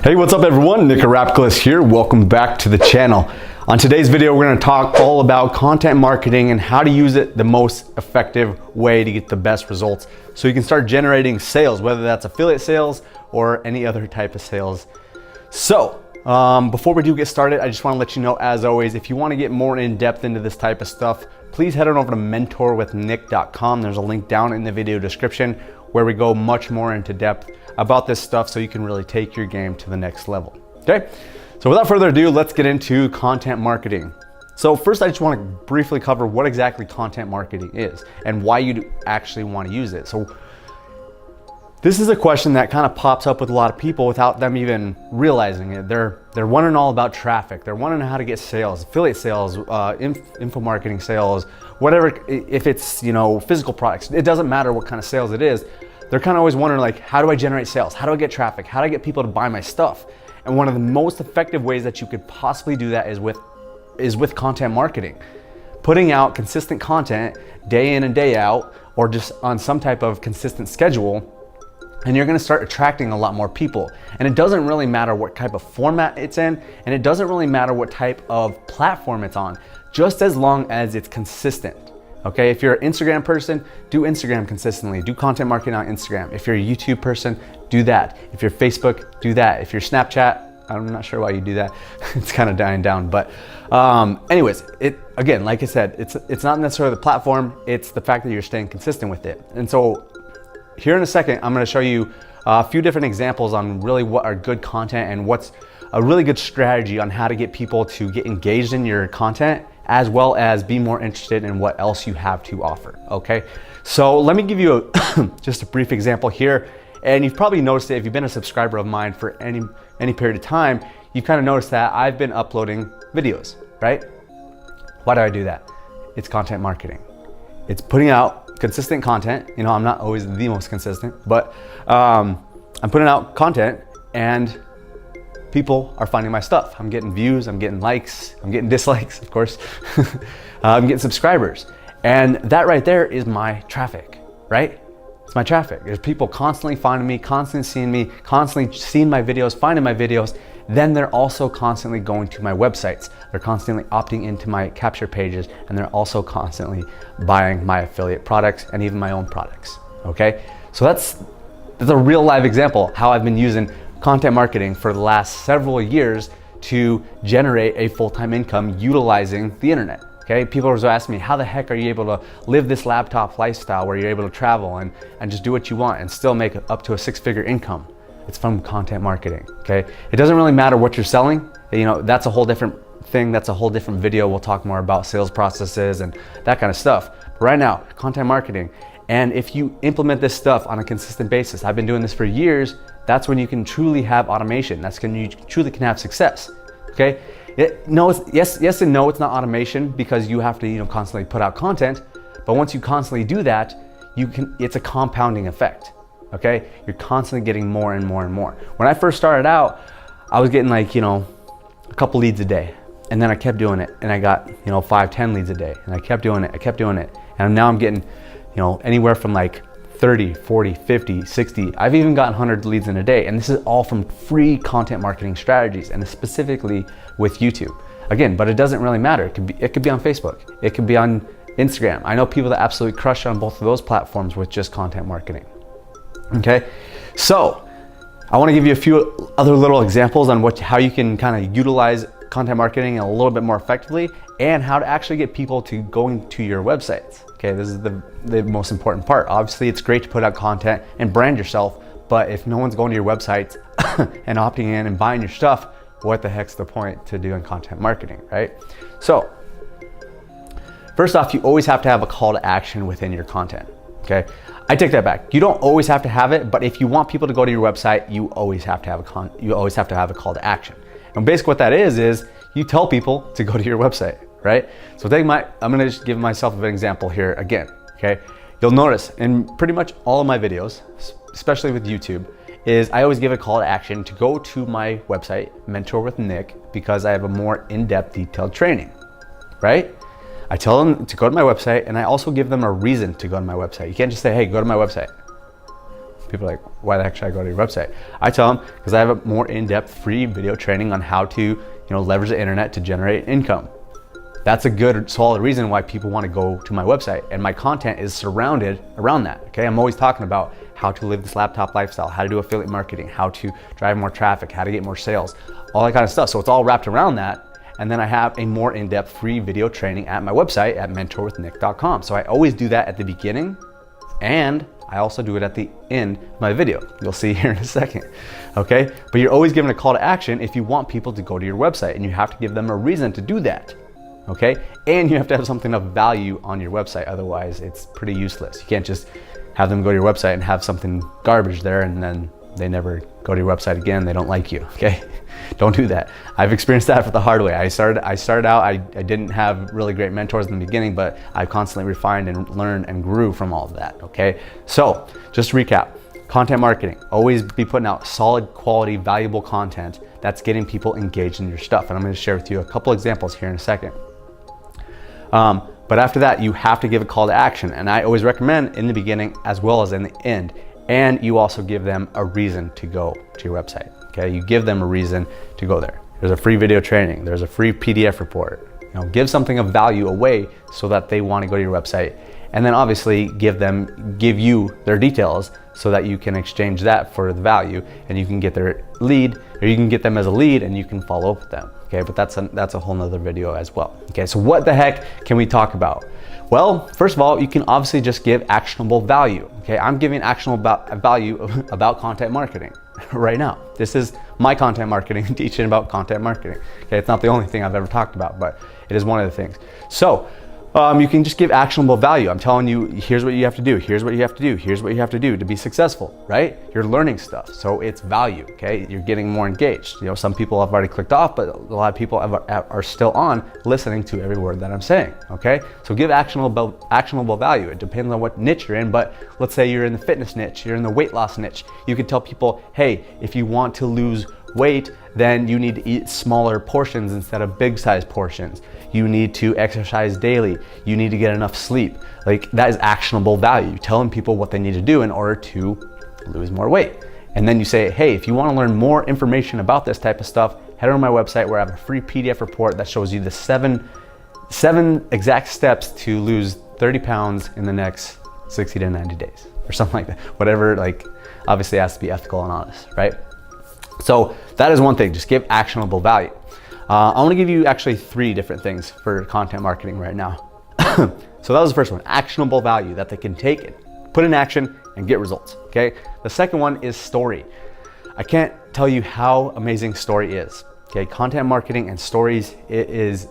Hey, what's up everyone? Nick Rapclus here. Welcome back to the channel. On today's video, we're going to talk all about content marketing and how to use it the most effective way to get the best results so you can start generating sales, whether that's affiliate sales or any other type of sales. So, before we do get started, I just want to let you know, as always, if you want to get more in depth into this type of stuff, please head on over to mentorwithnick.com. There's a link down in the video description where we go much more into depth about this stuff so you can really take your game to the next level. Okay, so without further ado, let's get into content marketing. So first, I just want to briefly cover what exactly content marketing is and why you actually want to use it. So this is a question that kind of pops up with a lot of people without them even realizing it. They're wondering all about traffic. They're wondering how to get sales, affiliate sales, info marketing sales, whatever. If it's, physical products, it doesn't matter what kind of sales it is. They're kind of always wondering, like, how do I generate sales? How do I get traffic? How do I get people to buy my stuff? And one of the most effective ways that you could possibly do that is with content marketing. Putting out consistent content day in and day out, or just on some type of consistent schedule, and you're gonna start attracting a lot more people. And it doesn't really matter what type of format it's in, and it doesn't really matter what type of platform it's on, just as long as it's consistent. Okay, if you're an Instagram person, do Instagram consistently. Do content marketing on Instagram. If you're a YouTube person, do that. If you're Facebook, do that. If you're Snapchat, I'm not sure why you do that. It's kind of dying down. But anyways, again, like I said, it's not necessarily the platform, it's the fact that you're staying consistent with it. And so here in a second, I'm gonna show you a few different examples on really what are good content and what's a really good strategy on how to get people to get engaged in your content, as well as be more interested in what else you have to offer, okay? So let me give you just a brief example here. And you've probably noticed it if you've been a subscriber of mine for any period of time, you've kind of noticed that I've been uploading videos, right? Why do I do that? It's content marketing. It's putting out consistent content. I'm not always the most consistent, but I'm putting out content and people are finding my stuff. I'm getting views, I'm getting likes, I'm getting dislikes, of course. I'm getting subscribers. And that right there is my traffic, right? It's my traffic. There's people constantly finding me, constantly seeing me, constantly seeing my videos, finding my videos. Then they're also constantly going to my websites. They're constantly opting into my capture pages, and they're also constantly buying my affiliate products and even my own products, okay? So that's a real live example how I've been using content marketing for the last several years to generate a full-time income utilizing the internet. Okay, people always ask me, how the heck are you able to live this laptop lifestyle where you're able to travel and just do what you want and still make up to a six-figure income? It's from content marketing, okay? It doesn't really matter what you're selling. That's a whole different thing. That's a whole different video. We'll talk more about sales processes and that kind of stuff. But right now, content marketing. And if you implement this stuff on a consistent basis, I've been doing this for years, that's when you can truly have automation. That's when you truly can have success, okay? Yes and no, it's not automation because you have to constantly put out content, but once you constantly do that, it's a compounding effect, okay? You're constantly getting more and more and more. When I first started out, I was getting a couple leads a day, and then I kept doing it, and I got 5-10 leads a day, and I kept doing it, and now I'm getting anywhere from like 30, 40, 50, 60. I've even gotten 100 leads in a day. And this is all from free content marketing strategies, and specifically with YouTube. Again, but it doesn't really matter. It could be on Facebook. It could be on Instagram. I know people that absolutely crush on both of those platforms with just content marketing. Okay, so I want to give you a few other little examples on how you can kind of utilize content marketing a little bit more effectively, and how to actually get people to going to your websites. Okay, this is the most important part. Obviously, it's great to put out content and brand yourself, but if no one's going to your websites and opting in and buying your stuff, what the heck's the point to doing content marketing, right? So, first off, you always have to have a call to action within your content, okay? I take that back. You don't always have to have it, but if you want people to go to your website, you always have to have a call to action. And basically what that is you tell people to go to your website, right? So I'm gonna just give myself an example here again, okay? You'll notice in pretty much all of my videos, especially with YouTube, is I always give a call to action to go to my website, Mentor with Nick, because I have a more in-depth detailed training, right? I tell them to go to my website, and I also give them a reason to go to my website. You can't just say, hey, go to my website. People are like, why the heck should I go to your website? I tell them, because I have a more in-depth free video training on how to, leverage the internet to generate income. That's a good, solid reason why people want to go to my website. And my content is surrounded around that, okay? I'm always talking about how to live this laptop lifestyle, how to do affiliate marketing, how to drive more traffic, how to get more sales, all that kind of stuff. So it's all wrapped around that. And then I have a more in-depth free video training at my website at mentorwithnick.com. So I always do that at the beginning, and I also do it at the end of my video. You'll see here in a second, okay? But you're always given a call to action if you want people to go to your website, and you have to give them a reason to do that, okay? And you have to have something of value on your website, otherwise it's pretty useless. You can't just have them go to your website and have something garbage there and then they never go to your website again, they don't like you, okay? Don't do that. I've experienced that for the hard way. I started out, I didn't have really great mentors in the beginning, but I've constantly refined and learned and grew from all of that, okay? So just to recap, content marketing, always be putting out solid quality, valuable content that's getting people engaged in your stuff. And I'm gonna share with you a couple examples here in a second. But after that, you have to give a call to action. And I always recommend in the beginning as well as in the end. And you also give them a reason to go to your website, okay? You give them a reason to go there. There's a free video training, there's a free PDF report. Give something of value away so that they want to go to your website. And then obviously give you their details so that you can exchange that for the value, and you can get their lead, or you can get them as a lead and you can follow up with them, okay? But that's a whole nother video as well, okay? So what the heck can we talk about? Well, first of all, you can obviously just give actionable value, okay? I'm giving actionable value about content marketing right now. This is my content marketing, teaching about content marketing, okay? It's not the only thing I've ever talked about, but it is one of the things. So you can just give actionable value. I'm telling you, here's what you have to do, here's what you have to do, here's what you have to do to be successful, right? You're learning stuff, so it's value, okay? You're getting more engaged. Some people have already clicked off, but a lot of people are still on listening to every word that I'm saying, okay? So give actionable value. It depends on what niche you're in, but let's say you're in the fitness niche, you're in the weight loss niche. You could tell people, hey, if you want to lose weight, then you need to eat smaller portions instead of big size portions. You need to exercise daily. You need to get enough sleep. Like, that is actionable value. Telling people what they need to do in order to lose more weight. And then you say, hey, if you want to learn more information about this type of stuff, head over to my website where I have a free PDF report that shows you the seven exact steps to lose 30 pounds in the next 60 to 90 days or something like that. Whatever, like, obviously it has to be ethical and honest, right? So that is one thing, just give actionable value. I want to give you actually 3 different things for content marketing right now. So that was the first one, actionable value that they can take it, put in action and get results, okay? The second one is story. I can't tell you how amazing story is, okay? Content marketing and stories, it's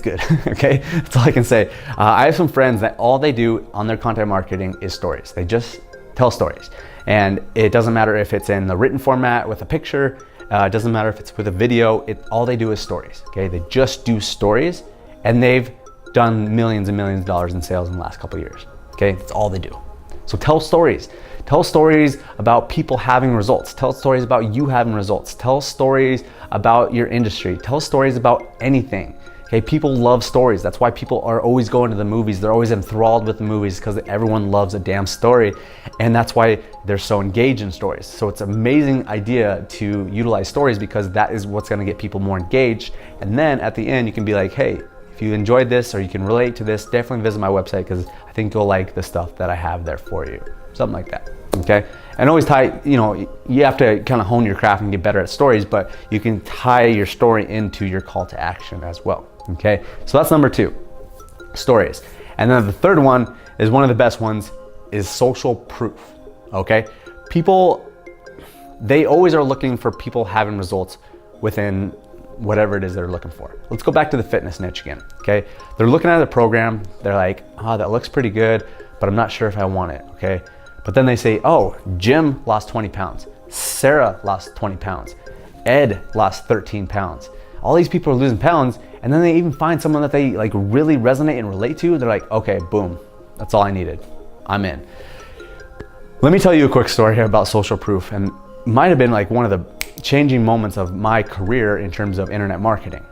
good, okay? That's all I can say. I have some friends that all they do on their content marketing is stories. They just tell stories. And it doesn't matter if it's in the written format with a picture, it doesn't matter if it's with a video, all they do is stories, okay? They just do stories, and they've done millions and millions of dollars in sales in the last couple of years, okay? That's all they do. So tell stories. Tell stories about people having results. Tell stories about you having results. Tell stories about your industry. Tell stories about anything. Okay, people love stories. That's why people are always going to the movies. They're always enthralled with the movies because everyone loves a damn story. And that's why they're so engaged in stories. So it's an amazing idea to utilize stories because that is what's gonna get people more engaged. And then at the end, you can be like, hey, if you enjoyed this or you can relate to this, definitely visit my website because I think you'll like the stuff that I have there for you. Something like that, okay? And always tie, you have to kind of hone your craft and get better at stories, but you can tie your story into your call to action as well. Okay, so that's number 2, stories. And then the third one is one of the best ones, is social proof, okay? People, they always are looking for people having results within whatever it is they're looking for. Let's go back to the fitness niche again, okay? They're looking at the program, they're like, oh, that looks pretty good, but I'm not sure if I want it, okay? But then they say, oh, Jim lost 20 pounds, Sarah lost 20 pounds, Ed lost 13 pounds. All these people are losing pounds, and then they even find someone that they like really resonate and relate to. They're like, okay, boom, that's all I needed. I'm in. Let me tell you a quick story here about social proof, and might have been like one of the changing moments of my career in terms of internet marketing.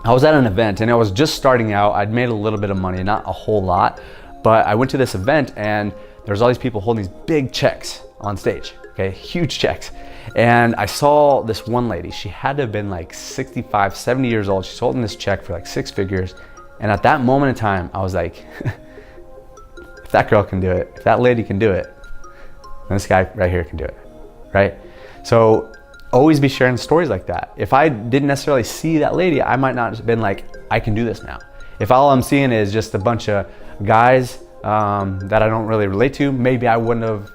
I was at an event and I was just starting out. I'd made a little bit of money, not a whole lot, but I went to this event and there's all these people holding these big checks on stage, okay, huge checks. And I saw this one lady, she had to have been like 65, 70 years old. She's holding this check for like 6 figures. And at that moment in time, I was like, if that girl can do it, if that lady can do it, then this guy right here can do it, right? So always be sharing stories like that. If I didn't necessarily see that lady, I might not have been like, I can do this now. If all I'm seeing is just a bunch of guys that I don't really relate to, maybe I wouldn't have,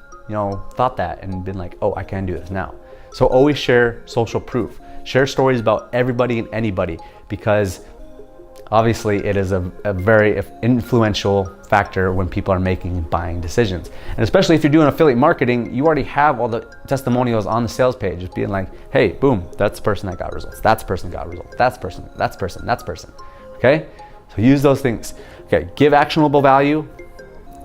thought that and been like, oh, I can do this now. So always share social proof. Share stories about everybody and anybody, because obviously it is a very influential factor when people are making buying decisions. And especially if you're doing affiliate marketing, you already have all the testimonials on the sales page, just being like, hey, boom, that's the person that got results. That's the person that got results. That's person, that's person, that's person. Okay? So use those things. Okay, give actionable value,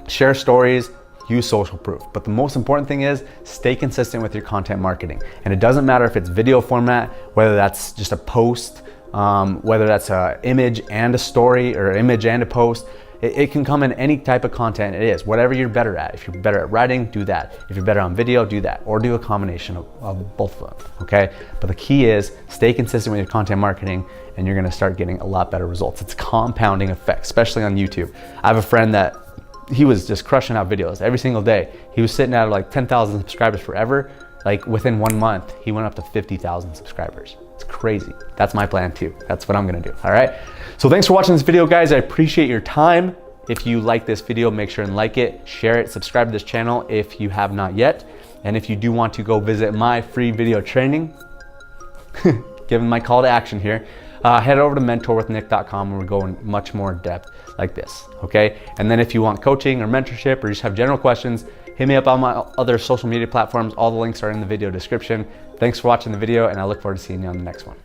share stories, use social proof. But the most important thing is stay consistent with your content marketing. And it doesn't matter if it's video format, whether that's just a post, whether that's an image and a story or image and a post. It can come in any type of content it is, whatever you're better at. If you're better at writing, do that. If you're better on video, do that. Or do a combination of both of them, okay? But the key is stay consistent with your content marketing and you're gonna start getting a lot better results. It's compounding effect, especially on YouTube. I have a friend that he was just crushing out videos every single day. He was sitting at like 10,000 subscribers forever. Like within 1 month, he went up to 50,000 subscribers. It's crazy. That's my plan too. That's what I'm gonna do, all right? So thanks for watching this video, guys. I appreciate your time. If you like this video, make sure and like it, share it, subscribe to this channel if you have not yet. And if you do want to go visit my free video training, given my call to action here, head over to mentorwithnick.com where we're going much more in depth like this, okay? And then if you want coaching or mentorship or just have general questions, hit me up on my other social media platforms. All the links are in the video description. Thanks for watching the video, and I look forward to seeing you on the next one.